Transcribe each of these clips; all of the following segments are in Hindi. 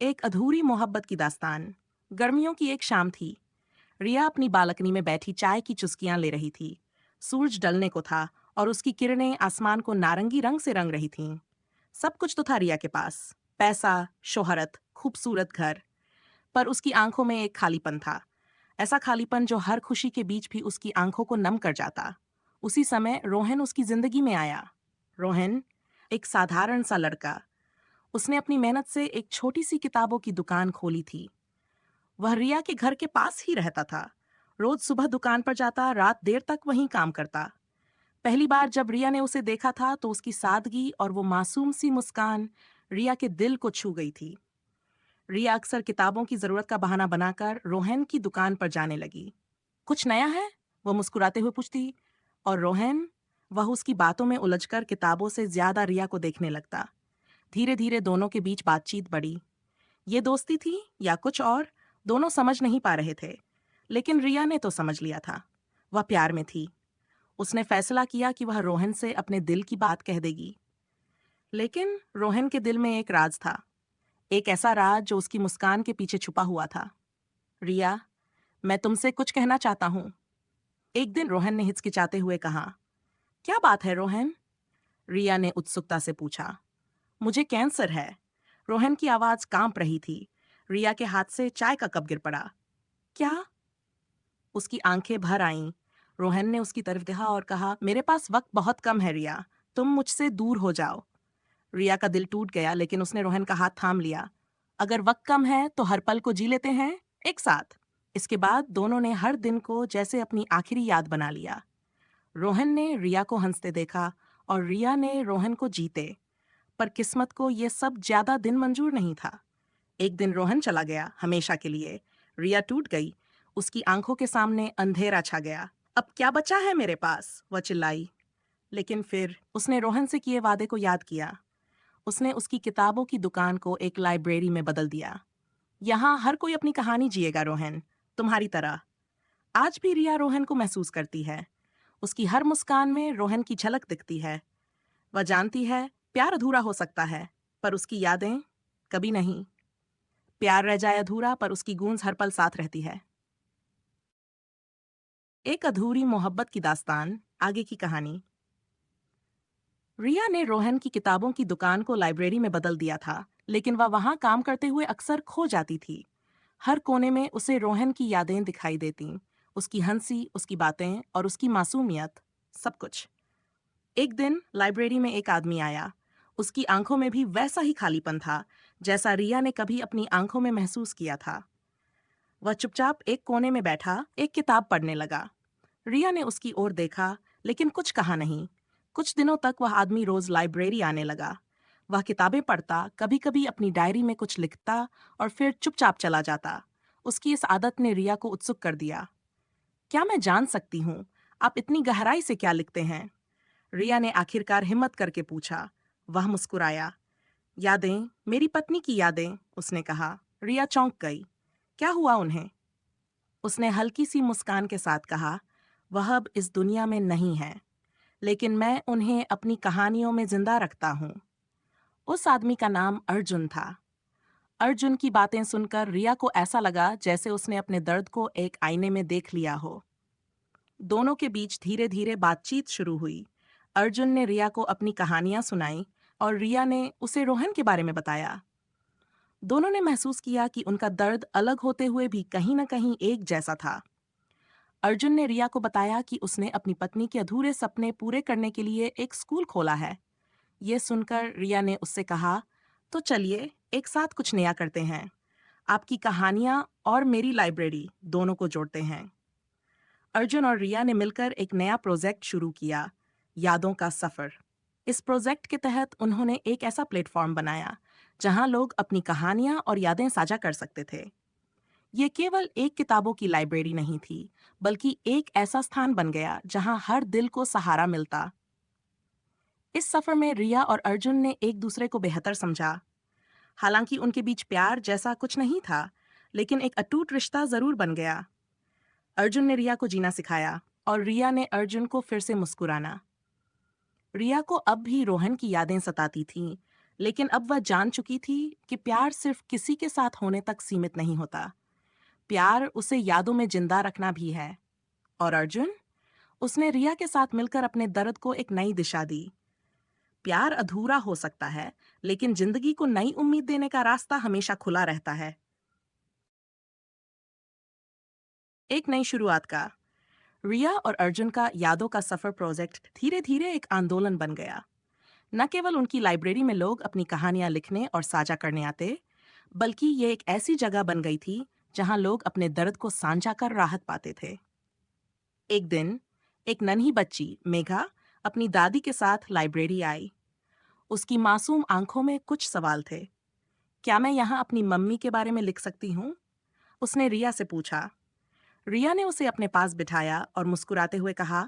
एक अधूरी मोहब्बत की दास्तान। गर्मियों की एक शाम थी। रिया अपनी बालकनी में बैठी चाय की चुस्कियां ले रही थी। सूरज ढलने को था और उसकी किरणें आसमान को नारंगी रंग से रंग रही थीं। सब कुछ तो था रिया के पास, पैसा, शोहरत, खूबसूरत घर। पर उसकी आंखों में एक खालीपन था। ऐसा खालीपन जो हर खुशी के बीच भी उसकी आंखों को नम कर जाता। उसी समय रोहन उसकी जिंदगी में आया। रोहन, एक साधारण सा लड़का। उसने अपनी मेहनत से एक छोटी सी किताबों की दुकान खोली थी। वह रिया के घर के पास ही रहता था। रोज सुबह दुकान पर जाता, रात देर तक वहीं काम करता। पहली बार जब रिया ने उसे देखा था तो उसकी सादगी और वो मासूम सी मुस्कान रिया के दिल को छू गई थी। रिया अक्सर किताबों की जरूरत का बहाना बनाकर रोहन की दुकान पर जाने लगी। कुछ नया है? वो मुस्कुराते हुए पूछती। और रोहन, वह उसकी बातों में उलझकर किताबों से ज्यादा रिया को देखने लगता। धीरे धीरे दोनों के बीच बातचीत बढ़ी। ये दोस्ती थी या कुछ और, दोनों समझ नहीं पा रहे थे। लेकिन रिया ने तो समझ लिया था। वह प्यार में थी। उसने फैसला किया कि वह रोहन से अपने दिल की बात कह देगी। लेकिन रोहन के दिल में एक राज था। एक ऐसा राज जो उसकी मुस्कान के पीछे छुपा हुआ था। रिया, मैं तुमसे कुछ कहना चाहता हूँ। एक दिन रोहन ने हिचकिचाते हुए कहा। क्या बात है रोहन? रिया ने उत्सुकता से पूछा। मुझे कैंसर है। रोहन की आवाज कांप रही थी। रिया के हाथ से चाय का कप गिर पड़ा। क्या? उसकी आंखें भर आईं। रोहन ने उसकी तरफ देखा और कहा, मेरे पास वक्त बहुत कम है रिया, तुम मुझसे दूर हो जाओ। रिया का दिल टूट गया, लेकिन उसने रोहन का हाथ थाम लिया। अगर वक्त कम है तो हर पल को जी लेते हैं एक साथ। इसके बाद दोनों ने हर दिन को जैसे अपनी आखिरी याद बना लिया। रोहन ने रिया को हंसते देखा और रिया ने रोहन को जीते। पर किस्मत को ये सब ज्यादा दिन मंजूर नहीं था। एक दिन रोहन चला गया हमेशा के लिए। रिया टूट गई। उसकी आंखों के सामने अंधेरा छा गया। अब क्या बचा है मेरे पास? वह चिल्लाई। लेकिन फिर उसने रोहन से किए वादे को याद किया। उसने उसकी किताबों की दुकान को एक लाइब्रेरी में बदल दिया। यहाँ हर कोई अपनी कहानी जिएगा रोहन, तुम्हारी तरह। आज भी रिया रोहन को महसूस करती है। उसकी हर मुस्कान में रोहन की झलक दिखती है। वह जानती है प्यार अधूरा हो सकता है, पर उसकी यादें कभी नहीं। प्यार रह जाए अधूरा, पर उसकी गूंज हर पल साथ रहती है। एक अधूरी मोहब्बत की दास्तान, आगे की कहानी। रिया ने रोहन की किताबों की दुकान को लाइब्रेरी में बदल दिया था, लेकिन वह वहां काम करते हुए अक्सर खो जाती थी। हर कोने में उसे रोहन की यादें दिखाई देती। उसकी हंसी, उसकी बातें और उसकी मासूमियत, सब कुछ। एक दिन लाइब्रेरी में एक आदमी आया। उसकी आंखों में भी वैसा ही खालीपन था जैसा रिया ने कभी अपनी आंखों में महसूस किया था। वह चुपचाप एक कोने में बैठा एक किताब पढ़ने लगा। रिया ने उसकी ओर देखा, लेकिन कुछ कहा नहीं। कुछ दिनों तक वह आदमी रोज लाइब्रेरी आने लगा। वह किताबें पढ़ता, कभी कभी अपनी डायरी में कुछ लिखता और फिर चुपचाप चला जाता। उसकी इस आदत ने रिया को उत्सुक कर दिया। क्या मैं जान सकती हूँ, आप इतनी गहराई से क्या लिखते हैं? रिया ने आखिरकार हिम्मत करके पूछा। वह मुस्कुराया। यादें, मेरी पत्नी की यादें, उसने कहा। रिया चौंक गई। क्या हुआ उन्हें? उसने हल्की सी मुस्कान के साथ कहा, वह अब इस दुनिया में नहीं है, लेकिन मैं उन्हें अपनी कहानियों में जिंदा रखता हूँ। उस आदमी का नाम अर्जुन था। अर्जुन की बातें सुनकर रिया को ऐसा लगा जैसे उसने अपने दर्द को एक आईने में देख लिया हो। दोनों के बीच धीरे धीरे बातचीत शुरू हुई। अर्जुन ने रिया को अपनी कहानियां सुनाई और रिया ने उसे रोहन के बारे में बताया। दोनों ने महसूस किया कि उनका दर्द अलग होते हुए भी कहीं न कहीं एक जैसा था। अर्जुन ने रिया को बताया कि उसने अपनी पत्नी के अधूरे सपने पूरे करने के लिए एक स्कूल खोला है। ये सुनकर रिया ने उससे कहा, तो चलिए एक साथ कुछ नया करते हैं। आपकी कहानियां और मेरी लाइब्रेरी दोनों को जोड़ते हैं। अर्जुन और रिया ने मिलकर एक नया प्रोजेक्ट शुरू किया, यादों का सफर। इस प्रोजेक्ट के तहत उन्होंने एक ऐसा प्लेटफॉर्म बनाया जहां लोग अपनी कहानियां और यादें साझा कर सकते थे। ये केवल एक किताबों की लाइब्रेरी नहीं थी, बल्कि एक ऐसा स्थान बन गया जहां हर दिल को सहारा मिलता। इस सफर में रिया और अर्जुन ने एक दूसरे को बेहतर समझा। हालांकि उनके बीच प्यार जैसा कुछ नहीं था, लेकिन एक अटूट रिश्ता जरूर बन गया। अर्जुन ने रिया को जीना सिखाया और रिया ने अर्जुन को फिर से मुस्कुराना। रिया को अब भी रोहन की यादें सताती थीं, लेकिन अब वह जान चुकी थी कि प्यार सिर्फ किसी के साथ होने तक सीमित नहीं होता। प्यार उसे यादों में जिंदा रखना भी है। और अर्जुन, उसने रिया के साथ मिलकर अपने दर्द को एक नई दिशा दी। प्यार अधूरा हो सकता है, लेकिन जिंदगी को नई उम्मीद देने का रास्ता हमेशा खुला रहता है। एक नई शुरुआत का रिया और अर्जुन का यादों का सफर प्रोजेक्ट धीरे धीरे एक आंदोलन बन गया। न केवल उनकी लाइब्रेरी में लोग अपनी कहानियां लिखने और साझा करने आते, बल्कि ये एक ऐसी जगह बन गई थी जहां लोग अपने दर्द को साझा कर राहत पाते थे। एक दिन एक नन्ही बच्ची मेघा अपनी दादी के साथ लाइब्रेरी आई। उसकी मासूम आंखों में कुछ सवाल थे। क्या मैं यहाँ अपनी मम्मी के बारे में लिख सकती हूँ? उसने रिया से पूछा। रिया ने उसे अपने पास बिठाया और मुस्कुराते हुए कहा,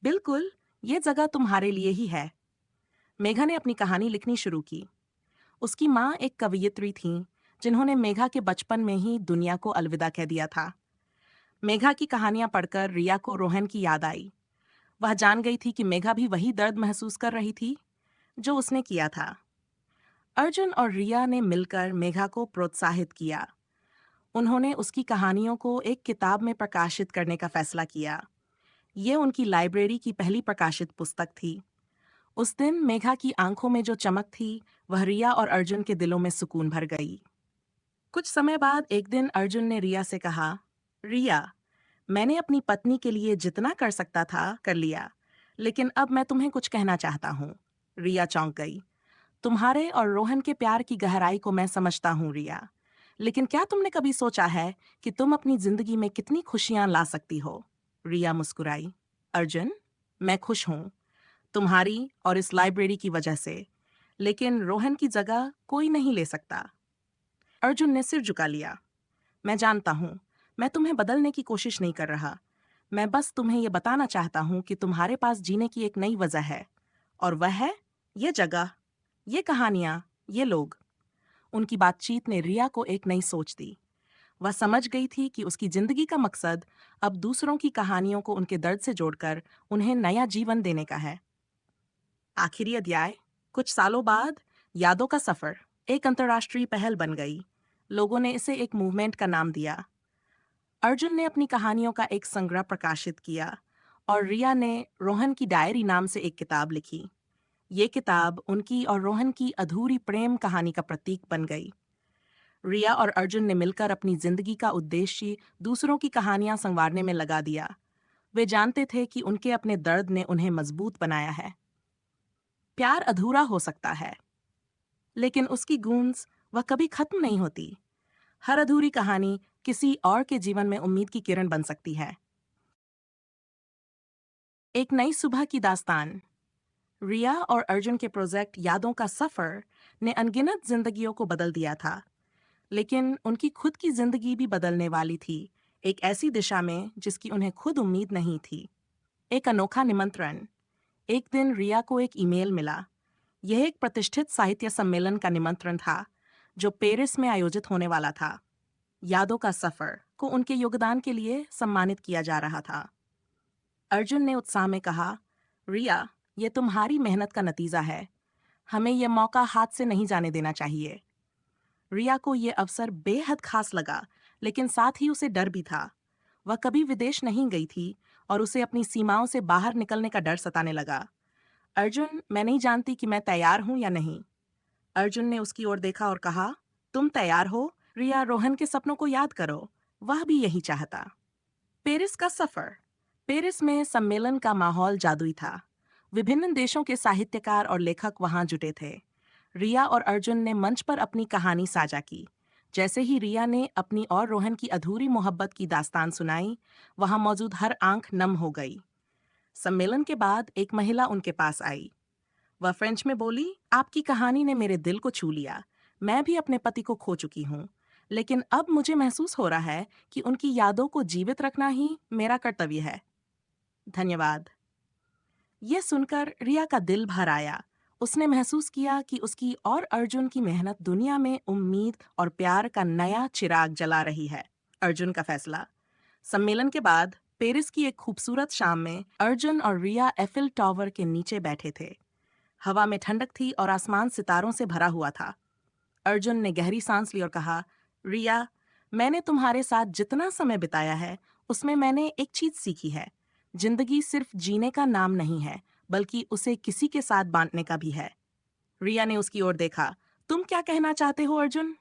बिल्कुल, ये जगह तुम्हारे लिए ही है। मेघा ने अपनी कहानी लिखनी शुरू की। उसकी माँ एक कवयित्री थीं, जिन्होंने मेघा के बचपन में ही दुनिया को अलविदा कह दिया था। मेघा की कहानियां पढ़कर रिया को रोहन की याद आई। वह जान गई थी कि मेघा भी वही दर्द महसूस कर रही थी जो उसने किया था। अर्जुन और रिया ने मिलकर मेघा को प्रोत्साहित किया। उन्होंने उसकी कहानियों को एक किताब में प्रकाशित करने का फैसला किया। ये उनकी लाइब्रेरी की पहली प्रकाशित पुस्तक थी। उस दिन मेघा की आंखों में जो चमक थी, वह रिया और अर्जुन के दिलों में सुकून भर गई। कुछ समय बाद एक दिन अर्जुन ने रिया से कहा, रिया, मैंने अपनी पत्नी के लिए जितना कर सकता था कर लिया, लेकिन अब मैं तुम्हें कुछ कहना चाहता हूँ। रिया चौंक गई। तुम्हारे और रोहन के प्यार की गहराई को मैं समझता हूँ रिया, लेकिन क्या तुमने कभी सोचा है कि तुम अपनी जिंदगी में कितनी खुशियां ला सकती हो? रिया मुस्कुराई। अर्जुन, मैं खुश हूँ, तुम्हारी और इस लाइब्रेरी की वजह से, लेकिन रोहन की जगह कोई नहीं ले सकता। अर्जुन ने सिर झुका लिया। मैं जानता हूँ, मैं तुम्हें बदलने की कोशिश नहीं कर रहा। मैं बस तुम्हें यह बताना चाहता हूँ कि तुम्हारे पास जीने की एक नई वजह है, और वह है ये जगह, ये कहानियाँ, ये लोग। उनकी बातचीत ने रिया को एक नई सोच दी। वह समझ गई थी कि उसकी जिंदगी का मकसद अब दूसरों की कहानियों को उनके दर्द से जोड़कर उन्हें नया जीवन देने का है। आखिरी अध्याय। कुछ सालों बाद यादों का सफर एक अंतर्राष्ट्रीय पहल बन गई। लोगों ने इसे एक मूवमेंट का नाम दिया। अर्जुन ने अपनी कहानियों का एक संग्रह प्रकाशित किया और रिया ने रोहन की डायरी नाम से एक किताब लिखी। ये किताब उनकी और रोहन की अधूरी प्रेम कहानी का प्रतीक बन गई। रिया और अर्जुन ने मिलकर अपनी जिंदगी का उद्देश्य दूसरों की कहानियां संवारने में लगा दिया। वे जानते थे कि उनके अपने दर्द ने उन्हें मजबूत बनाया है। प्यार अधूरा हो सकता है, लेकिन उसकी गूंज वह कभी खत्म नहीं होती। हर अधूरी कहानी किसी और के जीवन में उम्मीद की किरण बन सकती है। एक नई सुबह की दास्तान। रिया और अर्जुन के प्रोजेक्ट यादों का सफर ने अनगिनत जिंदगियों को बदल दिया था, लेकिन उनकी खुद की जिंदगी भी बदलने वाली थी, एक ऐसी दिशा में जिसकी उन्हें खुद उम्मीद नहीं थी। एक अनोखा निमंत्रण। एक दिन रिया को एक ईमेल मिला। यह एक प्रतिष्ठित साहित्य सम्मेलन का निमंत्रण था, जो पेरिस में आयोजित होने वाला था। यादों का सफर को उनके योगदान के लिए सम्मानित किया जा रहा था। अर्जुन ने उत्साह में कहा, रिया, ये तुम्हारी मेहनत का नतीजा है। हमें यह मौका हाथ से नहीं जाने देना चाहिए। रिया को यह अवसर बेहद खास लगा, लेकिन साथ ही उसे डर भी था। वह कभी विदेश नहीं गई थी और उसे अपनी सीमाओं से बाहर निकलने का डर सताने लगा। अर्जुन, मैं नहीं जानती कि मैं तैयार हूं या नहीं। अर्जुन ने उसकी ओर देखा और कहा, तुम तैयार हो? रिया, रोहन के सपनों को याद करो, वह भी यही चाहता। पेरिस का सफर। पेरिस में सम्मेलन का माहौल जादुई था। विभिन्न देशों के साहित्यकार और लेखक वहां जुटे थे। रिया और अर्जुन ने मंच पर अपनी कहानी साझा की। जैसे ही रिया ने अपनी और रोहन की अधूरी मोहब्बत की दास्तान सुनाई, वहां मौजूद हर आंख नम हो गई। सम्मेलन के बाद एक महिला उनके पास आई। वह फ्रेंच में बोली, आपकी कहानी ने मेरे दिल को छू लिया। मैं भी अपने पति को खो चुकी हूँ, लेकिन अब मुझे महसूस हो रहा है कि उनकी यादों को जीवित रखना ही मेरा कर्तव्य है। धन्यवाद। यह सुनकर रिया का दिल भर आया। उसने महसूस किया कि उसकी और अर्जुन की मेहनत दुनिया में उम्मीद और प्यार का नया चिराग जला रही है। अर्जुन का फैसला। सम्मेलन के बाद पेरिस की एक खूबसूरत शाम में अर्जुन और रिया एफिल टावर के नीचे बैठे थे। हवा में ठंडक थी और आसमान सितारों से भरा हुआ था। अर्जुन ने गहरी सांस ली और कहा, रिया, मैंने तुम्हारे साथ जितना समय बिताया है उसमें मैंने एक चीज सीखी है। जिंदगी सिर्फ जीने का नाम नहीं है, बल्कि उसे किसी के साथ बांटने का भी है। रिया ने उसकी ओर देखा। तुम क्या कहना चाहते हो अर्जुन?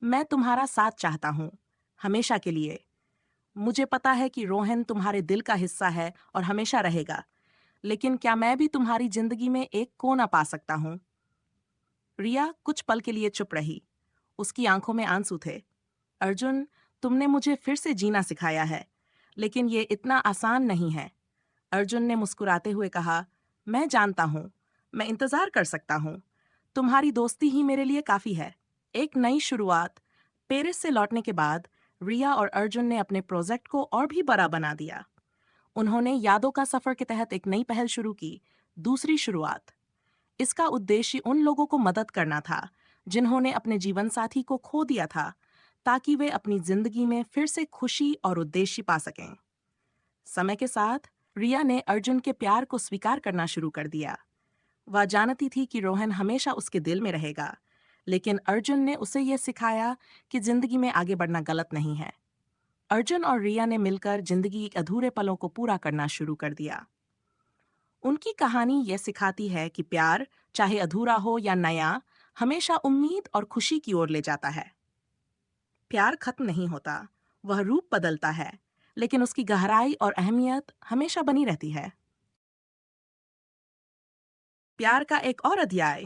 मैं तुम्हारा साथ चाहता हूँ, हमेशा के लिए। मुझे पता है कि रोहन तुम्हारे दिल का हिस्सा है और हमेशा रहेगा, लेकिन क्या मैं भी तुम्हारी जिंदगी में एक कोना पा सकता हूँ? रिया कुछ पल के लिए चुप रही। उसकी आंखों में आंसू थे। अर्जुन, तुमने मुझे फिर से जीना सिखाया है, लेकिन ये इतना आसान नहीं है। अर्जुन ने मुस्कुराते हुए कहा, मैं जानता हूँ, मैं इंतजार कर सकता हूँ। तुम्हारी दोस्ती ही मेरे लिए काफी है। एक नई शुरुआत। पेरिस से लौटने के बाद रिया और अर्जुन ने अपने प्रोजेक्ट को और भी बड़ा बना दिया। उन्होंने यादों का सफर के तहत एक नई पहल शुरू की, दूसरी शुरुआत। इसका उद्देश्य उन लोगों को मदद करना था जिन्होंने अपने जीवन साथी को खो दिया था, ताकि वे अपनी जिंदगी में फिर से खुशी और उद्देश्य पा सकें। समय के साथ रिया ने अर्जुन के प्यार को स्वीकार करना शुरू कर दिया। वह जानती थी कि रोहन हमेशा उसके दिल में रहेगा, लेकिन अर्जुन ने उसे यह सिखाया कि जिंदगी में आगे बढ़ना गलत नहीं है। अर्जुन और रिया ने मिलकर जिंदगी के अधूरे पलों को पूरा करना शुरू कर दिया। उनकी कहानी यह सिखाती है कि प्यार, चाहे अधूरा हो या नया, हमेशा उम्मीद और खुशी की ओर ले जाता है। प्यार खत्म नहीं होता, वह रूप बदलता है, लेकिन उसकी गहराई और अहमियत हमेशा बनी रहती है। प्यार का एक और अध्याय।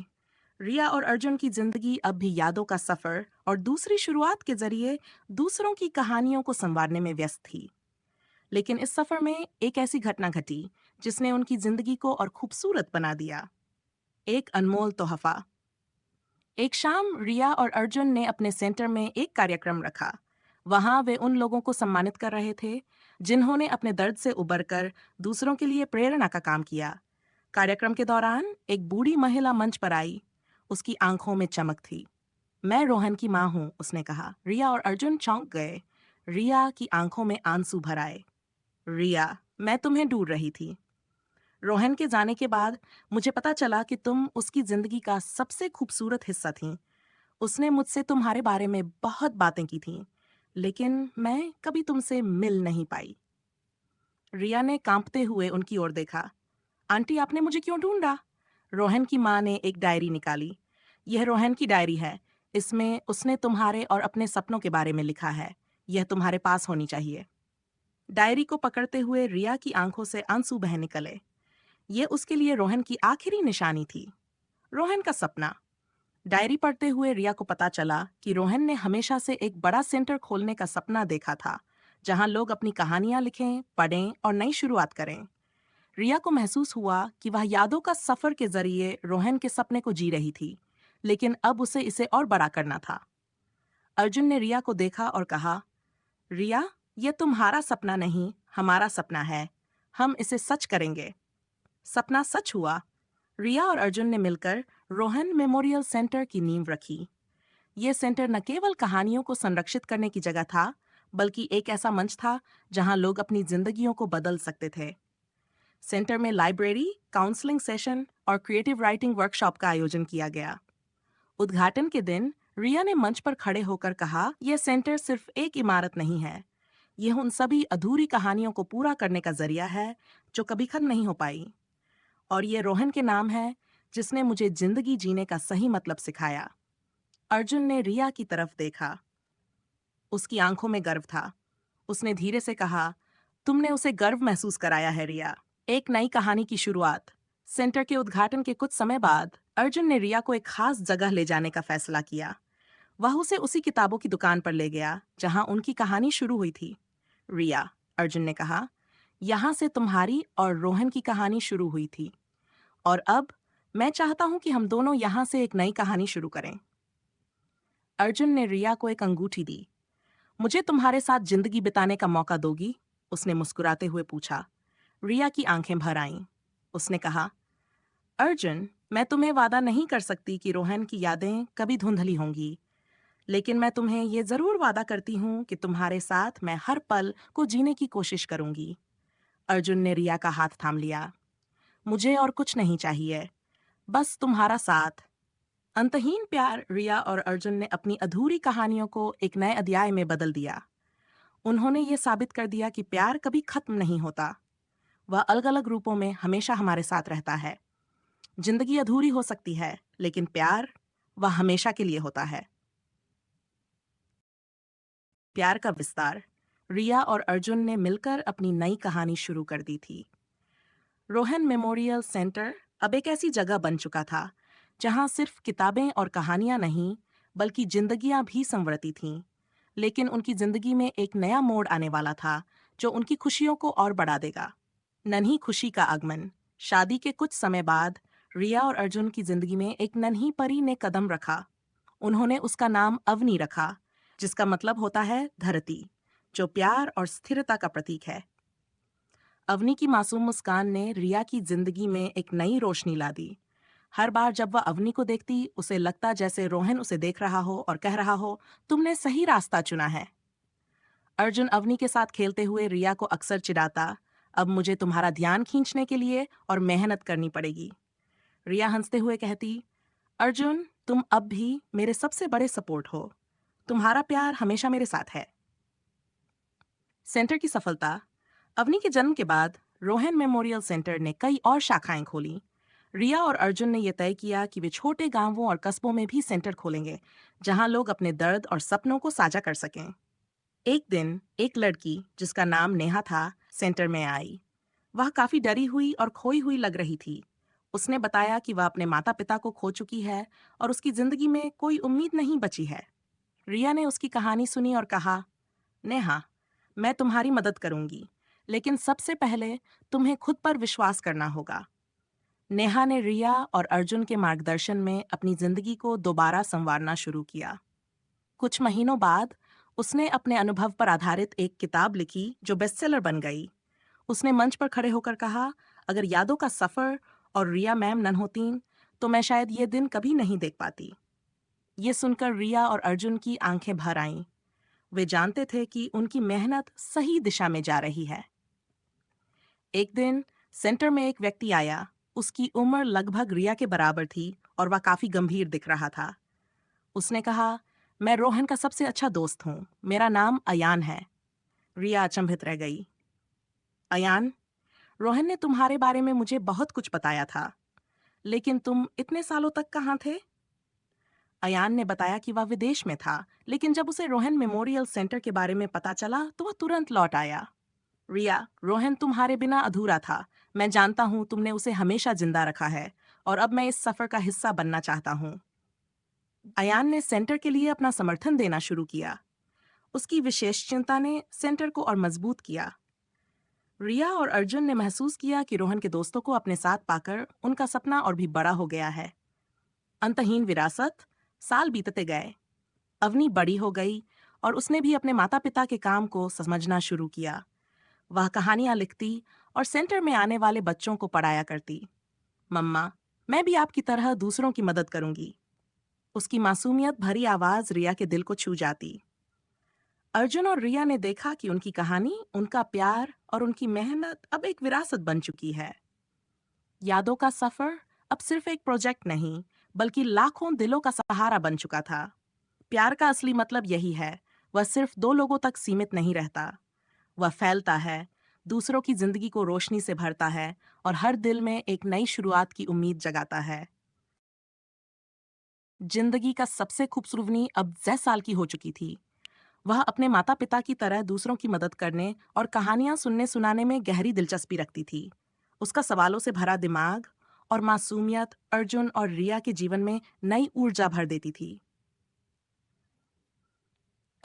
रिया और अर्जुन की जिंदगी अब भी यादों का सफर और दूसरी शुरुआत के जरिए दूसरों की कहानियों को संवारने में व्यस्त थी। लेकिन इस सफर में एक ऐसी घटना घटी जिसने उनकी जिंदगी को और खूबसूरत बना दिया। एक अनमोल तोहफा। एक शाम रिया और अर्जुन ने अपने सेंटर में एक कार्यक्रम रखा। वहां वे उन लोगों को सम्मानित कर रहे थे जिन्होंने अपने दर्द से उबरकर दूसरों के लिए प्रेरणा का काम किया। कार्यक्रम के दौरान एक बूढ़ी महिला मंच पर आई। उसकी आंखों में चमक थी। मैं रोहन की माँ हूँ, उसने कहा। रिया और अर्जुन चौंक गए। रिया की आंखों में आंसू भर आए। रिया, मैं तुम्हें ढूंढ रही थी। रोहन के जाने के बाद मुझे पता चला कि तुम उसकी जिंदगी का सबसे खूबसूरत हिस्सा थीं। उसने मुझसे तुम्हारे बारे में बहुत बातें की थीं, लेकिन मैं कभी तुमसे मिल नहीं पाई। रिया ने कांपते हुए उनकी ओर देखा। आंटी, आपने मुझे क्यों ढूंढा? रोहन की माँ ने एक डायरी निकाली। यह रोहन की डायरी है। इसमें उसने तुम्हारे और अपने सपनों के बारे में लिखा है। यह तुम्हारे पास होनी चाहिए। डायरी को पकड़ते हुए रिया की आंखों से आंसू बह निकले। ये उसके लिए रोहन की आखिरी निशानी थी। रोहन का सपना। डायरी पढ़ते हुए रिया को पता चला कि रोहन ने हमेशा से एक बड़ा सेंटर खोलने का सपना देखा था, जहां लोग अपनी कहानियां लिखें, पढ़ें और नई शुरुआत करें। रिया को महसूस हुआ कि वह यादों का सफर के जरिए रोहन के सपने को जी रही थी, लेकिन अब उसे इसे और बड़ा करना था। अर्जुन ने रिया को देखा और कहा, रिया, यह तुम्हारा सपना नहीं, हमारा सपना है। हम इसे सच करेंगे। सपना सच हुआ। रिया और अर्जुन ने मिलकर रोहन मेमोरियल सेंटर की नींव रखी। ये सेंटर न केवल कहानियों को संरक्षित करने की जगह था, बल्कि एक ऐसा मंच था जहां लोग अपनी जिंदगियों को बदल सकते थे। सेंटर में लाइब्रेरी, काउंसलिंग सेशन और क्रिएटिव राइटिंग वर्कशॉप का आयोजन किया गया। उद्घाटन के दिन रिया ने मंच पर खड़े होकर कहा, यह सेंटर सिर्फ एक इमारत नहीं है। यह उन सभी अधूरी कहानियों को पूरा करने का जरिया है जो कभी खत्म नहीं हो पाई। और ये रोहन के नाम है, जिसने मुझे जिंदगी जीने का सही मतलब सिखाया। अर्जुन ने रिया की तरफ देखा। उसकी आंखों में गर्व था। उसने धीरे से कहा, तुमने उसे गर्व महसूस कराया है रिया। एक नई कहानी की शुरुआत। सेंटर के उद्घाटन के कुछ समय बाद अर्जुन ने रिया को एक खास जगह ले जाने का फैसला किया। वह उसे उसी किताबों की दुकान पर ले गया जहां उनकी कहानी शुरू हुई थी। रिया, अर्जुन ने कहा, यहां से तुम्हारी और रोहन की कहानी शुरू हुई थी, और अब मैं चाहता हूं कि हम दोनों यहां से एक नई कहानी शुरू करें। अर्जुन ने रिया को एक अंगूठी दी। मुझे तुम्हारे साथ जिंदगी बिताने का मौका दोगी? उसने मुस्कुराते हुए पूछा। रिया की आंखें भर आईं। उसने कहा, अर्जुन, मैं तुम्हें वादा नहीं कर सकती कि रोहन की यादें कभी धुंधली होंगी, लेकिन मैं तुम्हें ये जरूर वादा करती हूँ कि तुम्हारे साथ मैं हर पल को जीने की कोशिश करूंगी। अर्जुन ने रिया का हाथ थाम लिया। मुझे और कुछ नहीं चाहिए, बस तुम्हारा साथ। अंतहीन प्यार रिया और अर्जुन ने अपनी अधूरी कहानियों को एक नए अध्याय में बदल दिया। उन्होंने ये साबित कर दिया कि प्यार कभी खत्म नहीं होता। वह अलग अलग रूपों में हमेशा हमारे साथ रहता है। जिंदगी अधूरी हो सकती है, लेकिन प्यार वह हमेशा के लिए होता है। प्यार का विस्तार। रिया और अर्जुन ने मिलकर अपनी नई कहानी शुरू कर दी थी। रोहन मेमोरियल सेंटर अब एक ऐसी जगह बन चुका था जहां सिर्फ किताबें और कहानियां नहीं, बल्कि जिंदगियां भी संवरती थीं। लेकिन उनकी जिंदगी में एक नया मोड़ आने वाला था जो उनकी खुशियों को और बढ़ा देगा। नन्ही खुशी का आगमन। शादी के कुछ समय बाद रिया और अर्जुन की जिंदगी में एक नन्ही परी ने कदम रखा। उन्होंने उसका नाम अवनी रखा, जिसका मतलब होता है धरती, जो प्यार और स्थिरता का प्रतीक है। अवनी की मासूम मुस्कान ने रिया की जिंदगी में एक नई रोशनी ला दी। हर बार जब वह अवनी को देखती, उसे लगता जैसे रोहन उसे देख रहा हो और कह रहा हो, तुमने सही रास्ता चुना है। अर्जुन अवनी के साथ खेलते हुए रिया को अक्सर चिढ़ाता, अब मुझे तुम्हारा ध्यान खींचने के लिए और मेहनत करनी पड़ेगी। रिया हंसते हुए कहती, अर्जुन तुम अब भी मेरे सबसे बड़े सपोर्ट हो। तुम्हारा प्यार हमेशा मेरे साथ है। सेंटर की सफलता। अवनी के जन्म के बाद रोहन मेमोरियल सेंटर ने कई और शाखाएं खोली। रिया और अर्जुन ने यह तय किया कि वे छोटे गांवों और कस्बों में भी सेंटर खोलेंगे, जहां लोग अपने दर्द और सपनों को साझा कर सकें। एक दिन एक लड़की जिसका नाम नेहा था, सेंटर में आई। वह काफी डरी हुई और खोई हुई लग रही थी। उसने बताया कि वह अपने माता पिता को खो चुकी है और उसकी जिंदगी में कोई उम्मीद नहीं बची है। रिया ने उसकी कहानी सुनी और कहा, नेहा, मैं तुम्हारी मदद करूंगी, लेकिन सबसे पहले तुम्हें खुद पर विश्वास करना होगा। नेहा ने रिया और अर्जुन के मार्गदर्शन में अपनी जिंदगी को दोबारा संवारना शुरू किया। कुछ महीनों बाद उसने अपने अनुभव पर आधारित एक किताब लिखी जो बेस्टसेलर बन गई। उसने मंच पर खड़े होकर कहा, अगर यादों का सफर और रिया मैम न होतीं, तो मैं शायद ये दिन कभी नहीं देख पाती। ये सुनकर रिया और अर्जुन की आंखें भर आईं। वे जानते थे कि उनकी मेहनत सही दिशा में जा रही है। एक दिन सेंटर में एक व्यक्ति आया। उसकी उम्र लगभग रिया के बराबर थी और वह काफी गंभीर दिख रहा था। उसने कहा, मैं रोहन का सबसे अच्छा दोस्त हूँ। मेरा नाम अयान है। रिया अचंभित रह गई। अयान, रोहन ने तुम्हारे बारे में मुझे बहुत कुछ बताया था, लेकिन तुम इतने सालों तक कहाँ थे? अयान ने बताया कि वह विदेश में था, लेकिन जब उसे रोहन मेमोरियल सेंटर के बारे में पता चला तो वह तुरंत लौट आया। रिया, रोहन तुम्हारे बिना अधूरा था। मैं जानता हूँ तुमने उसे हमेशा जिंदा रखा है और अब मैं इस सफर का हिस्सा बनना चाहता हूँ। अयान ने सेंटर के लिए अपना समर्थन देना शुरू किया। उसकी विशेष चिंता ने सेंटर को और मजबूत किया। रिया और अर्जुन ने महसूस किया कि रोहन के दोस्तों को अपने साथ पाकर उनका सपना और भी बड़ा हो गया है। अंतहीन विरासत। साल बीतते गए। अवनी बड़ी हो गई और उसने भी अपने माता पिता के काम को समझना शुरू किया। वह कहानियां लिखती और सेंटर में आने वाले बच्चों को पढ़ाया करती। मम्मा, मैं भी आपकी तरह दूसरों की मदद करूंगी। उसकी मासूमियत भरी आवाज रिया के दिल को छू जाती। अर्जुन और रिया ने देखा कि उनकी कहानी, उनका प्यार और उनकी मेहनत अब एक विरासत बन चुकी है। यादों का सफर अब सिर्फ एक प्रोजेक्ट नहीं, बल्कि लाखों दिलों का सहारा बन चुका था। प्यार का असली मतलब यही है, वह सिर्फ दो लोगों तक सीमित नहीं रहता। वह फैलता है, दूसरों की जिंदगी को रोशनी से भरता है और हर दिल में एक नई शुरुआत की उम्मीद जगाता है। जिंदगी का सबसे खूबसूरत अवनी अब 10 साल की हो चुकी थी। वह अपने माता पिता की तरह दूसरों की मदद करने और कहानियां सुनने सुनाने में गहरी दिलचस्पी रखती थी। उसका सवालों से भरा दिमाग और मासूमियत अर्जुन और रिया के जीवन में नई ऊर्जा भर देती थी।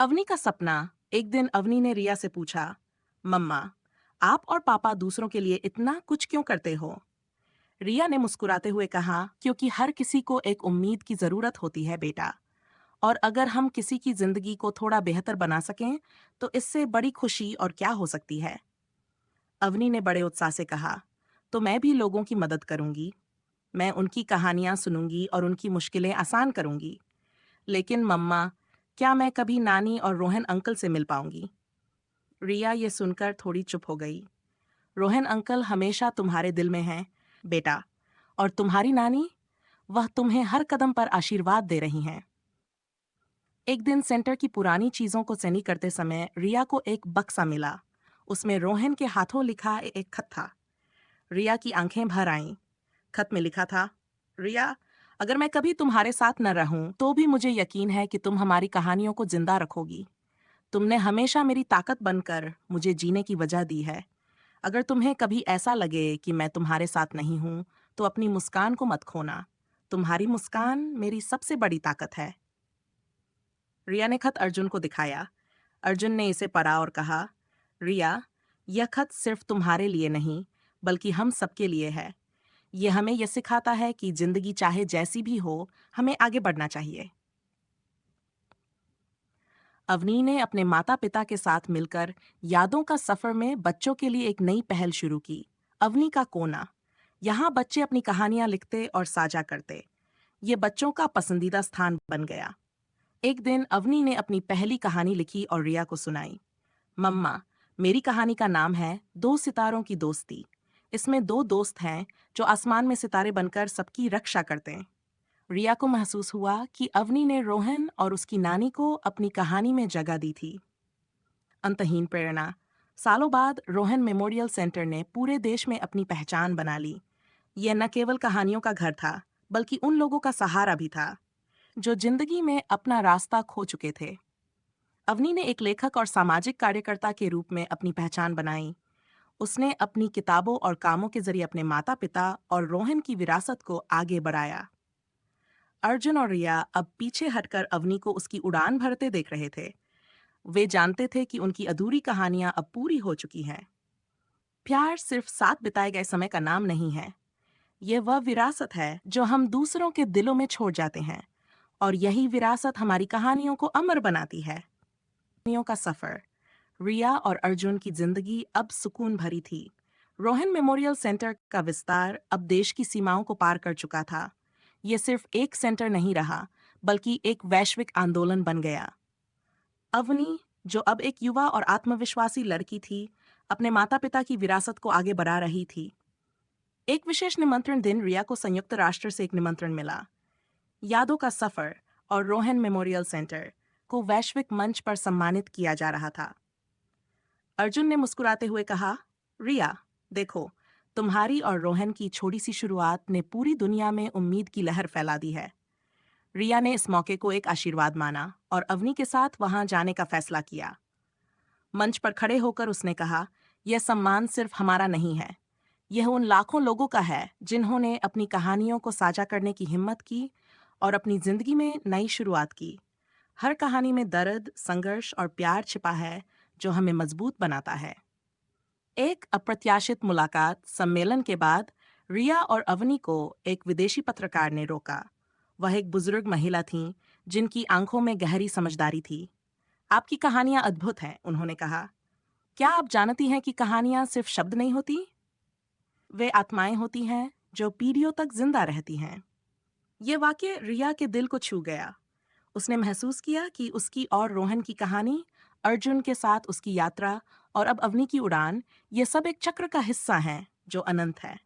अवनी का सपना। एक दिन अवनी ने रिया से पूछा, मम्मा, आप और पापा दूसरों के लिए इतना कुछ क्यों करते हो? रिया ने मुस्कुराते हुए कहा, क्योंकि हर किसी को एक उम्मीद की जरूरत होती है बेटा, और अगर हम किसी की जिंदगी को थोड़ा बेहतर बना सकें तो इससे बड़ी खुशी और क्या हो सकती है। अवनी ने बड़े उत्साह से कहा, तो मैं भी लोगों की मदद करूंगी। मैं उनकी कहानियां सुनूंगी और उनकी मुश्किलें आसान करूंगी। लेकिन मम्मा, क्या मैं कभी नानी और रोहन अंकल से मिल पाऊंगी? रिया ये सुनकर थोड़ी चुप हो गई। रोहन अंकल हमेशा तुम्हारे दिल में हैं बेटा, और तुम्हारी नानी, वह तुम्हें हर कदम पर आशीर्वाद दे रही हैं। एक दिन सेंटर की पुरानी चीजों को सैनी करते समय रिया को एक बक्सा मिला। उसमें रोहन के हाथों लिखा एक खत था। रिया की आंखें भर आईं। खत में लिखा था, रिया, अगर मैं कभी तुम्हारे साथ न रहूं तो भी मुझे यकीन है कि तुम हमारी कहानियों को जिंदा रखोगी। तुमने हमेशा मेरी ताकत बनकर मुझे जीने की वजह दी है। अगर तुम्हें कभी ऐसा लगे कि मैं तुम्हारे साथ नहीं हूं तो अपनी मुस्कान को मत खोना। तुम्हारी मुस्कान मेरी सबसे बड़ी ताकत है। रिया ने खत अर्जुन को दिखाया। अर्जुन ने इसे पढ़ा और कहा, रिया, यह खत सिर्फ तुम्हारे लिए नहीं बल्कि हम सबके लिए है। यह हमें यह सिखाता है कि जिंदगी चाहे जैसी भी हो, हमें आगे बढ़ना चाहिए। अवनी ने अपने माता पिता के साथ मिलकर यादों का सफर में बच्चों के लिए एक नई पहल शुरू की, अवनी का कोना। यहाँ बच्चे अपनी कहानियां लिखते और साझा करते। ये बच्चों का पसंदीदा स्थान बन गया। एक दिन अवनी ने अपनी पहली कहानी लिखी और रिया को सुनाई। मम्मा, मेरी कहानी का नाम है दो सितारों की दोस्ती। इसमें दो दोस्त हैं जो आसमान में सितारे बनकर सबकी रक्षा करते हैं। रिया को महसूस हुआ कि अवनी ने रोहन और उसकी नानी को अपनी कहानी में जगह दी थी। अंतहीन प्रेरणा। सालों बाद रोहन मेमोरियल सेंटर ने पूरे देश में अपनी पहचान बना ली। यह न केवल कहानियों का घर था, बल्कि उन लोगों का सहारा भी था जो जिंदगी में अपना रास्ता खो चुके थे। अवनी ने एक लेखक और सामाजिक कार्यकर्ता के रूप में अपनी पहचान बनाई। उसने अपनी किताबों और कामों के जरिए अपने माता पिता और रोहन की विरासत को आगे बढ़ाया। अर्जुन और रिया अब पीछे हटकर अवनी को उसकी उड़ान भरते देख रहे थे। वे जानते थे कि उनकी अधूरी कहानियां अब पूरी हो चुकी हैं। प्यार सिर्फ साथ बिताए गए समय का नाम नहीं है। यह वह विरासत है जो हम दूसरों के दिलों में छोड़ जाते हैं, और यही विरासत हमारी कहानियों को अमर बनाती है। कहानियों का सफर। रिया और अर्जुन की जिंदगी अब सुकून भरी थी। रोहन मेमोरियल सेंटर का विस्तार अब देश की सीमाओं को पार कर चुका था। यह सिर्फ एक सेंटर नहीं रहा, बल्कि एक वैश्विक आंदोलन बन गया। अवनी, जो अब एक युवा और आत्मविश्वासी लड़की थी, अपने माता पिता की विरासत को आगे बढ़ा रही थी। एक विशेष निमंत्रण दिन रिया को संयुक्त राष्ट्र से एक निमंत्रण मिला। यादों का सफर और रोहन मेमोरियल सेंटर को वैश्विक मंच पर सम्मानित किया जा रहा था। अर्जुन ने मुस्कुराते हुए कहा, रिया, देखो, तुम्हारी और रोहन की छोटी सी शुरुआत ने पूरी दुनिया में उम्मीद की लहर फैला दी है। रिया ने इस मौके को एक आशीर्वाद माना और अवनी के साथ वहां जाने का फैसला किया। मंच पर खड़े होकर उसने कहा, यह सम्मान सिर्फ हमारा नहीं है। यह उन लाखों लोगों का है जिन्होंने अपनी कहानियों को साझा करने की हिम्मत की और अपनी जिंदगी में नई शुरुआत की। हर कहानी में दर्द, संघर्ष और प्यार छिपा है जो हमें मजबूत बनाता है। एक अप्रत्याशित मुलाकात सम्मेलन के बाद रिया और अवनी को एक विदेशी पत्रकार ने रोका। वह एक बुजुर्ग महिला थीं, जिनकी आंखों में गहरी समझदारी थी। आपकी कहानियां अद्भुत हैं, उन्होंने कहा। क्या आप जानती हैं कि कहानियां सिर्फ शब्द नहीं होती? वे आत्माएं होती हैं जो पीढ़ियों तक जिंदा रहती हैं। ये वाक्य रिया के दिल को छू गया। उसने महसूस किया कि उसकी और रोहन की कहानी, अर्जुन के साथ उसकी यात्रा और अब अवनी की उड़ान, ये सब एक चक्र का हिस्सा हैं जो अनंत है।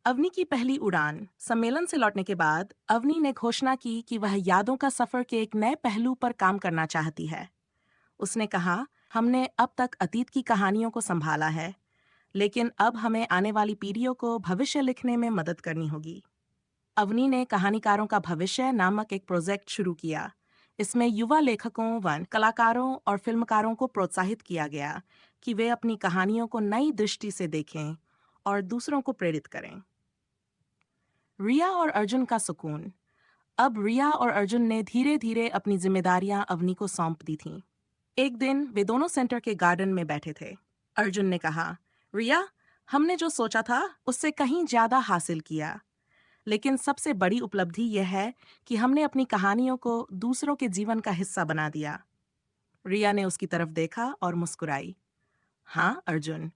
अवनी की पहली उड़ान। सम्मेलन से लौटने के बाद अवनी ने घोषणा की कि वह यादों का सफर के एक नए पहलू पर काम करना चाहती है। उसने कहा, हमने अब तक अतीत की कहानियों को संभाला है, लेकिन अब हमें आने वाली पीढ़ियों को भविष्य लिखने में मदद करनी होगी। अवनी ने कहानीकारों का भविष्य नामक एक प्रोजेक्ट शुरू किया। इसमें युवा लेखकों, वन कलाकारों और फिल्मकारों को प्रोत्साहित किया गया कि वे अपनी कहानियों को नई दृष्टि से देखें और दूसरों को प्रेरित करें। रिया और अर्जुन का सुकून। अब रिया और अर्जुन ने धीरे धीरे अपनी जिम्मेदारियां अवनी को सौंप दी थीं। एक दिन वे दोनों सेंटर के गार्डन में बैठे थे। अर्जुन ने कहा, रिया, हमने जो सोचा था उससे कहीं ज्यादा हासिल किया, लेकिन सबसे बड़ी उपलब्धि यह है कि हमने अपनी कहानियों को दूसरों के जीवन का हिस्सा बना दिया। रिया ने उसकी तरफ देखा और मुस्कुराई। हाँ अर्जुन,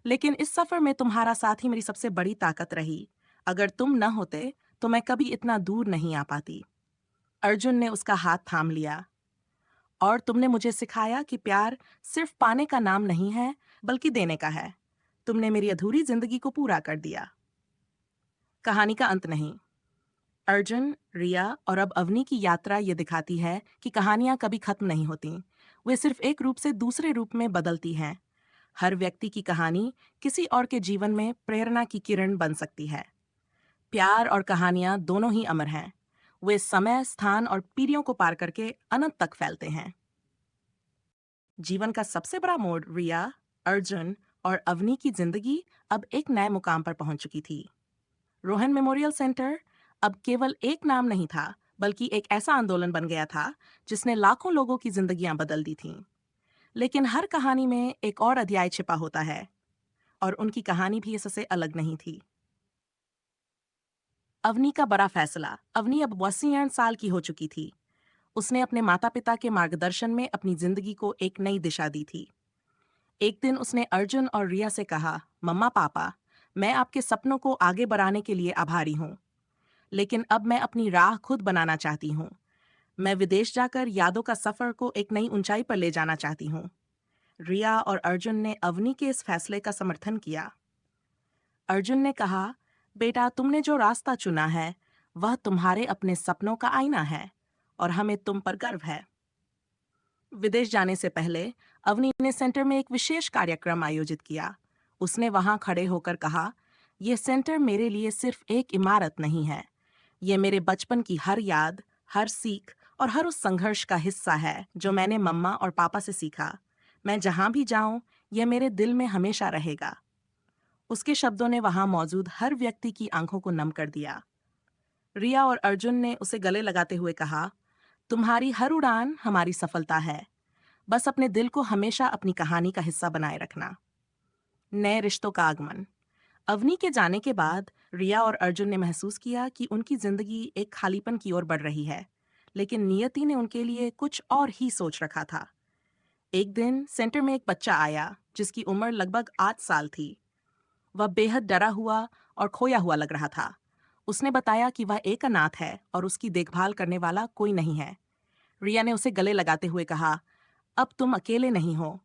लेकिन इस सफर में तुम्हारा साथ ही मेरी सबसे बड़ी ताकत रही। अगर तुम न होते तो मैं कभी इतना दूर नहीं आ पाती। अर्जुन ने उसका हाथ थाम लिया। और तुमने मुझे सिखाया कि प्यार सिर्फ पाने का नाम नहीं है, बल्कि देने का है। तुमने मेरी अधूरी जिंदगी को पूरा कर दिया। कहानी का अंत नहीं। अर्जुन, रिया और अब अवनी की यात्रा ये दिखाती है कि कहानियां कभी खत्म नहीं होती। वे सिर्फ एक रूप से दूसरे रूप में बदलती हैं। हर व्यक्ति की कहानी किसी और के जीवन में प्रेरणा की किरण बन सकती है। प्यार और कहानियां दोनों ही अमर हैं। वे समय, स्थान और पीढ़ियों को पार करके अनंत तक फैलते हैं। जीवन का सबसे बड़ा मोड़ रिया, अर्जुन और अवनी की जिंदगी अब एक नए मुकाम पर पहुंच चुकी थी। रोहन मेमोरियल सेंटर अब केवल एक नाम नहीं था, बल्कि एक ऐसा आंदोलन बन गया था जिसने लाखों लोगों की जिंदगियां बदल दी थीं। लेकिन हर कहानी में एक और अध्याय छिपा होता है, और उनकी कहानी भी इससे अलग नहीं थी। अवनी का बड़ा फैसला। अवनी अब 82 साल की हो चुकी थी। उसने अपने माता पिता के मार्गदर्शन में अपनी जिंदगी को एक नई दिशा दी थी। एक दिन उसने अर्जुन और रिया से कहा, मम्मा पापा, मैं आपके सपनों को आगे बढ़ाने के लिए आभारी हूँ, लेकिन अब मैं अपनी राह खुद बनाना चाहती हूँ। मैं विदेश जाकर यादों का सफर को एक नई ऊंचाई पर ले जाना चाहती हूँ। रिया और अर्जुन ने अवनी के इस फैसले का समर्थन किया। अर्जुन ने कहा, बेटा, तुमने जो रास्ता चुना है वह तुम्हारे अपने सपनों का आईना है, और हमें तुम पर गर्व है। विदेश जाने से पहले अवनी ने सेंटर में एक विशेष कार्यक्रम आयोजित किया। उसने वहां खड़े होकर कहा, यह सेंटर मेरे लिए सिर्फ एक इमारत नहीं है, ये मेरे बचपन की हर याद, हर सीख और हर उस संघर्ष का हिस्सा है जो मैंने मम्मा और पापा से सीखा। मैं जहां भी जाऊं, यह मेरे दिल में हमेशा रहेगा। उसके शब्दों ने वहां मौजूद हर व्यक्ति की आंखों को नम कर दिया। रिया और अर्जुन ने उसे गले लगाते हुए कहा, तुम्हारी हर उड़ान हमारी सफलता है। बस अपने दिल को हमेशा अपनी कहानी का हिस्सा बनाए रखना। नए रिश्तों का आगमन। अवनी के जाने के बाद रिया और अर्जुन ने महसूस किया कि उनकी जिंदगी एक खालीपन की ओर बढ़ रही है, लेकिन नियति ने उनके लिए कुछ और ही सोच रखा था। एक दिन सेंटर में एक बच्चा आया जिसकी उम्र लगभग 8 साल थी। वह बेहद डरा हुआ और खोया हुआ लग रहा था। उसने बताया कि वह एक अनाथ है और उसकी देखभाल करने वाला कोई नहीं है। रिया ने उसे गले लगाते हुए कहा, अब तुम अकेले नहीं हो।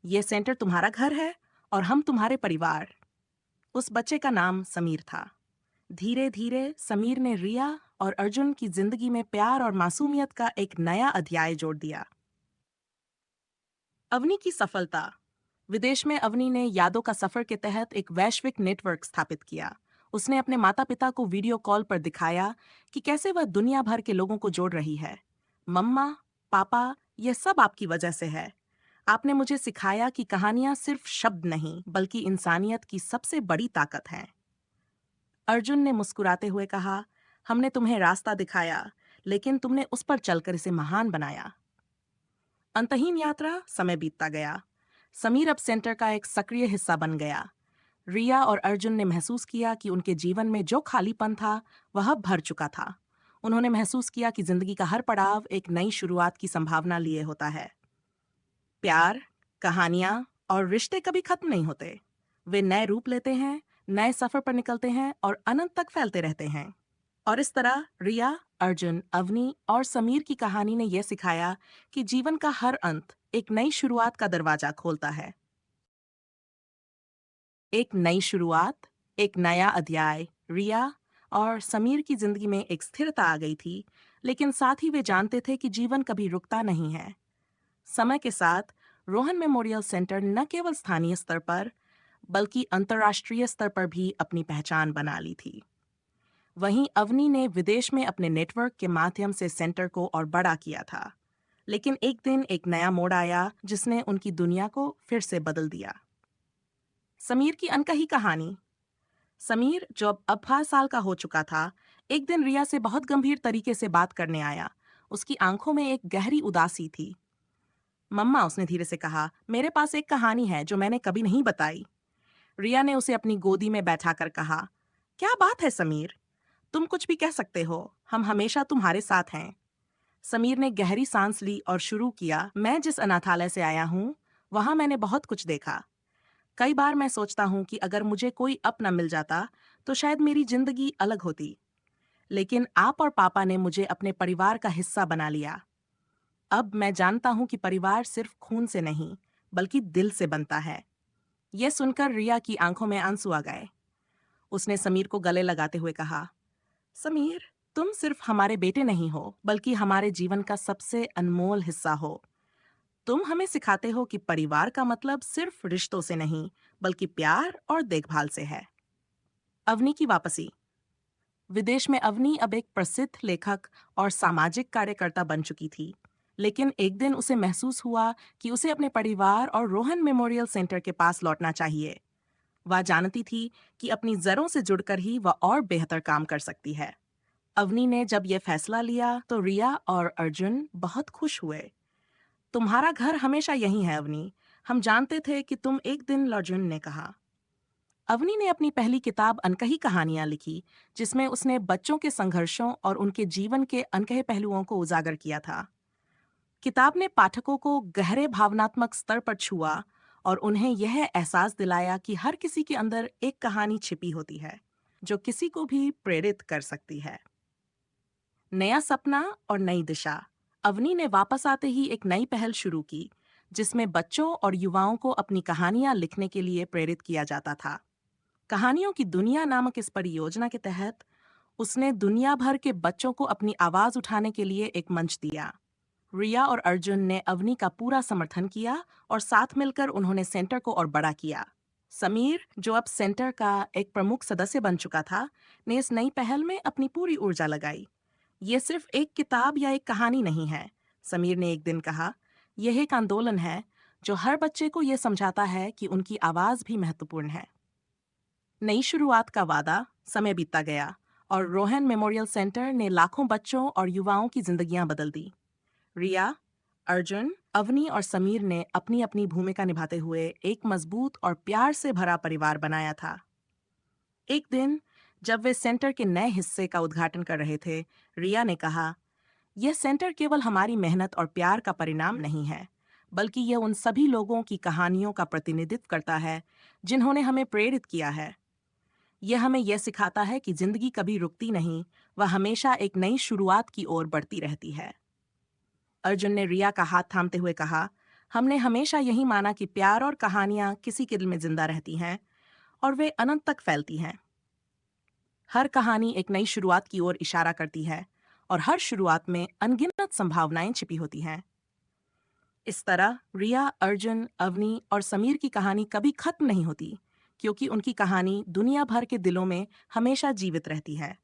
ये सेंटर तुम्हारा घर है और हम तुम्हारे परिवार। उस बच्चे का नाम समीर था। धीरे धीरे समीर ने रिया और अर्जुन की जिंदगी में प्यार और मासूमियत का एक नया अध्याय जोड़ दिया। अवनी की सफलता। विदेश में अवनी ने यादों का सफर के तहत एक वैश्विक नेटवर्क स्थापित किया। उसने अपने माता पिता को वीडियो कॉल पर दिखाया कि कैसे वह दुनिया भर के लोगों को जोड़ रही है। मम्मा, पापा, यह सब आपकी वजह से है। आपने मुझे सिखाया कि कहानियां सिर्फ शब्द नहीं, बल्कि इंसानियत की सबसे बड़ी ताकत हैं। अर्जुन ने मुस्कुराते हुए कहा, हमने तुम्हें रास्ता दिखाया, लेकिन तुमने उस पर चलकर इसे महान बनाया। अंतहीन यात्रा। समय बीतता गया। समीर अब सेंटर का एक सक्रिय हिस्सा बन गया। रिया और अर्जुन ने महसूस किया कि उनके जीवन में जो खालीपन था वह अब भर चुका था। उन्होंने महसूस किया कि जिंदगी का हर पड़ाव एक नई शुरुआत की संभावना लिए होता है। प्यार, कहानियां और रिश्ते कभी खत्म नहीं होते। वे नए रूप लेते हैं, नए सफर पर निकलते हैं और अनंत तक फैलते रहते हैं। और इस तरह रिया, अर्जुन, अवनी और समीर की कहानी ने यह सिखाया कि जीवन का हर अंत एक नई शुरुआत का दरवाजा खोलता है। एक नई शुरुआत, एक नया अध्याय। रिया और समीर की जिंदगी में एक स्थिरता आ गई थी, लेकिन साथ ही वे जानते थे कि जीवन कभी रुकता नहीं है। समय के साथ रोहन मेमोरियल सेंटर न केवल स्थानीय स्तर पर, बल्कि अंतर्राष्ट्रीय स्तर पर भी अपनी पहचान बना ली थी। वहीं अवनी ने विदेश में अपने नेटवर्क के माध्यम से सेंटर को और बड़ा किया था। लेकिन एक दिन एक नया मोड़ आया जिसने उनकी दुनिया को फिर से बदल दिया। समीर की अनकही कहानी। समीर, जो अब 18 साल का हो चुका था, एक दिन रिया से बहुत गंभीर तरीके से बात करने आया। उसकी आंखों में एक गहरी उदासी थी। मम्मा, उसने धीरे से कहा, मेरे पास एक कहानी है जो मैंने कभी नहीं बताई। रिया ने उसे अपनी गोदी में बैठाकर कहा, क्या बात है समीर, तुम कुछ भी कह सकते हो, हम हमेशा तुम्हारे साथ हैं। समीर ने गहरी सांस ली और शुरू किया, मैं जिस अनाथालय से आया हूँ वहां मैंने बहुत कुछ देखा। कई बार मैं सोचता हूँ कि अगर मुझे कोई अपना मिल जाता तो शायद मेरी जिंदगी अलग होती। लेकिन आप और पापा ने मुझे अपने परिवार का हिस्सा बना लिया। अब मैं जानता हूँ कि परिवार सिर्फ खून से नहीं, बल्कि दिल से बनता है। यह सुनकर रिया की आंखों में आंसू आ गए। उसने समीर को गले लगाते हुए कहा, समीर, तुम सिर्फ हमारे बेटे नहीं हो, बल्कि हमारे जीवन का सबसे अनमोल हिस्सा हो। तुम हमें सिखाते हो कि परिवार का मतलब सिर्फ रिश्तों से नहीं, बल्कि प्यार और देखभाल से है। अवनी की वापसी। विदेश में अवनी अब एक प्रसिद्ध लेखक और सामाजिक कार्यकर्ता बन चुकी थी। लेकिन एक दिन उसे महसूस हुआ कि उसे अपने परिवार और रोहन मेमोरियल सेंटर के पास लौटना चाहिए। वह जानती थी कि अपनी जड़ों से जुड़कर ही वह और बेहतर काम कर सकती है। अवनी ने जब यह फैसला लिया तो रिया और अर्जुन बहुत खुश हुए। तुम्हारा घर हमेशा यही है अवनी। हम जानते थे कि तुम एक दिन, अर्जुन ने कहा। अवनी ने अपनी पहली किताब अनकही कहानियां लिखी, जिसमें उसने बच्चों के संघर्षों और उनके जीवन के अनकहे पहलुओं को उजागर किया था। किताब ने पाठकों को गहरे भावनात्मक स्तर पर छुआ और उन्हें यह एहसास दिलाया कि हर किसी के अंदर एक कहानी छिपी होती है, जो किसी को भी प्रेरित कर सकती है। नया सपना और नई दिशा। अवनी ने वापस आते ही एक नई पहल शुरू की, जिसमें बच्चों और युवाओं को अपनी कहानियां लिखने के लिए प्रेरित किया जाता था। कहानियों की दुनिया नामक इस परियोजना के तहत उसने दुनिया भर के बच्चों को अपनी आवाज उठाने के लिए एक मंच दिया। रिया और अर्जुन ने अवनी का पूरा समर्थन किया और साथ मिलकर उन्होंने सेंटर को और बड़ा किया। समीर, जो अब सेंटर का एक प्रमुख सदस्य बन चुका था, ने इस नई पहल में अपनी पूरी ऊर्जा लगाई। ये सिर्फ एक किताब या एक कहानी नहीं है, समीर ने एक दिन कहा। यह एक आंदोलन है जो हर बच्चे को यह समझाता है कि उनकी आवाज भी महत्वपूर्ण है। नई शुरुआत का वादा। समय बीतता गया और रोहन मेमोरियल सेंटर ने लाखों बच्चों और युवाओं की जिंदगियां बदल दी। रिया, अर्जुन, अवनी और समीर ने अपनी अपनी भूमिका निभाते हुए एक मजबूत और प्यार से भरा परिवार बनाया था। एक दिन जब वे सेंटर के नए हिस्से का उद्घाटन कर रहे थे, रिया ने कहा, यह सेंटर केवल हमारी मेहनत और प्यार का परिणाम नहीं है, बल्कि यह उन सभी लोगों की कहानियों का प्रतिनिधित्व करता है जिन्होंने हमें प्रेरित किया है। यह हमें यह सिखाता है कि जिंदगी कभी रुकती नहीं, वह हमेशा एक नई शुरुआत की ओर बढ़ती रहती है। अर्जुन ने रिया का हाथ थामते हुए कहा, हमने हमेशा यही माना कि प्यार और कहानियां किसी के दिल में जिंदा रहती हैं और वे अनंत तक फैलती हैं। हर कहानी एक नई शुरुआत की ओर इशारा करती है और हर शुरुआत में अनगिनत संभावनाएं छिपी होती हैं। इस तरह रिया, अर्जुन, अवनी और समीर की कहानी कभी खत्म नहीं होती, क्योंकि उनकी कहानी दुनिया भर के दिलों में हमेशा जीवित रहती है।